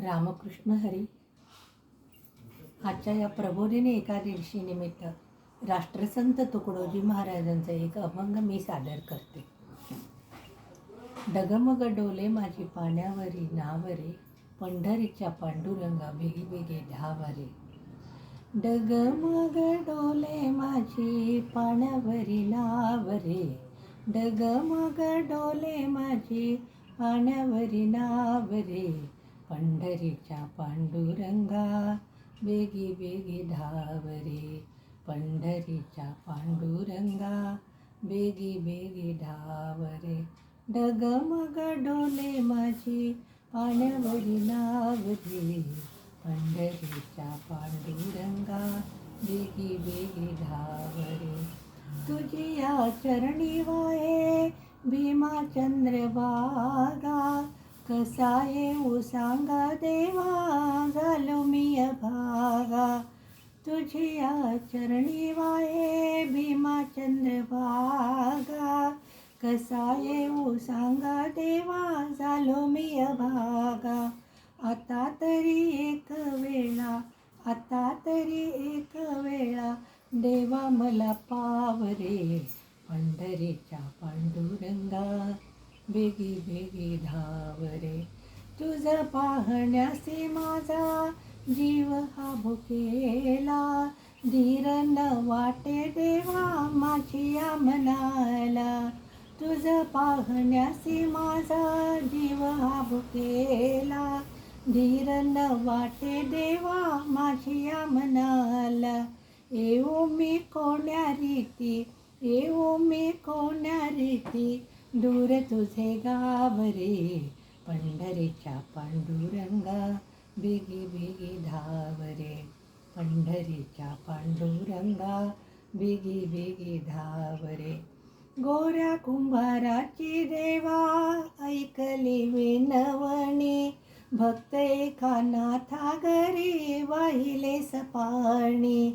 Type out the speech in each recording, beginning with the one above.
रामकृष्ण हरी. आजच्या या प्रबोधिनी एकादशी निमित्त राष्ट्रसंत तुकडोजी महाराजांचा एक अभंग मी सादर करते. डगमग डोले माझी पाण्यावरी नावरे, पंढरीच्या पांडुरंगा बेगी बेगी धावरे. डगमग डोले माझी पाण्यावरी नावरे, डगमग डोले माझी पाण्यावरी नावरे, पंढरीच्या पांडुरंगा बेगी बेगी धावरे, पंढरीच्या पांडुरंगा बेगी बेगी धावरे. डगमग डोले माझी पाण्यावरी नावरे, पंढरीच्या पांडुरंगा बेगी बेगी धावरे. तुझी या चरणी वाहे भीमा चंद्रभागा, कसा येऊ सांगा देवा झालो मी अभागा. तुझी या चरणी वाहे भीमा चंद्रभागा, कसा येऊ सांगा देवा झालो मी अभागा. आता तरी एक वेळा, आता तरी एक वेळा देवा मला पावरे, पंढरीच्या पांडुरंगा बेगी बेगी धावरे. तुझं पाहण्यासी माझा जीव हा भुकेला, धीर न वाटे देवा माझी या मनाला. तुझं पाहण्यासी माझा जीव हा भुकेला, धीर न वाटे देवा माझी या मनाला. येऊ मी कोण्या रीती, येऊ मी कोण्या रीती, दूर तुझे गावरे, पंढरीच्या पांडुरंगा बेगी बेगी धावरे, पंढरीच्या पांडुरंगा बेगी बेगी धावरे. गोऱ्या कुंभाराची देवा ऐकली विनवणी, भक्त एका नाथा घरी वाहिले सपाणी.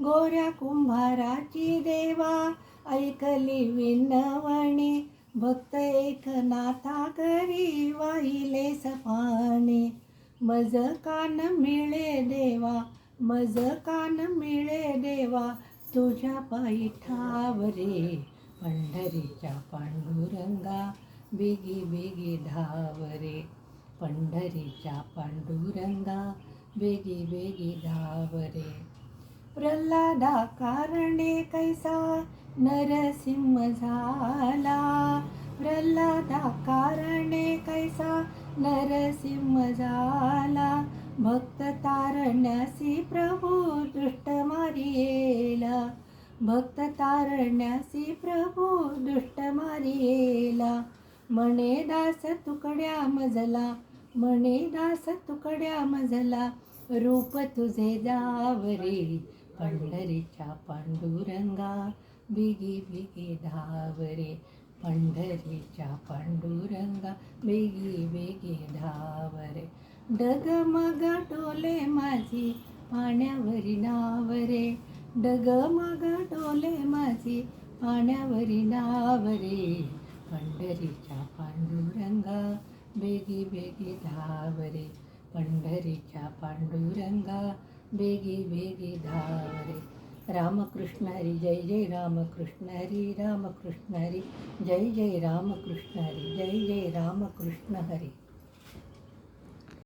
गोऱ्या कुंभाराची देवा ऐकली विनवणी, भक्त एक नाथा घरी वाहिले सपाणी. मज कान मिळे देवा, मज कान मिळे देवा, तुझ्या पायी ठावरे, पंढरीच्या पांडुरंगा बेगी बेगी धावरे, पंढरीच्या पांडुरंगा बेगी बेगी धावरे. प्रल्हादा कारणे कैसा नरसिंह झाला, प्रल्हादा कारणे कैसा नरसिंह झाला, भक्त तारण्यासी प्रभू दुष्ट मारियेला, भक्त तारण्यासी प्रभू दुष्ट मारियेला. म्हणे दास तुकड्या मजला, म्हणे दास तुकड्या मजला, रूप तुझे जावरे, पंढरीच्या पांडुरंगा बेगी बेगी धावरे, पंढरीच्या पांडुरंगा बेगी बेगी धावरे. डगमग डोले माझी पाण्यावरी नावरे, डगमग डोले माझी पाण्यावरी नावरे, पंढरीच्या पांडुरंगा बेगी बेगी धावरे, पंढरीच्या पांडुरंगा बेगी बेगी धावरे. रामकृष्ण हरी. जय जय रामकृष्ण हरी, रामकृष्ण हरी. जय जय रामकृष्ण हरी, जय जय रामकृष्ण हरी.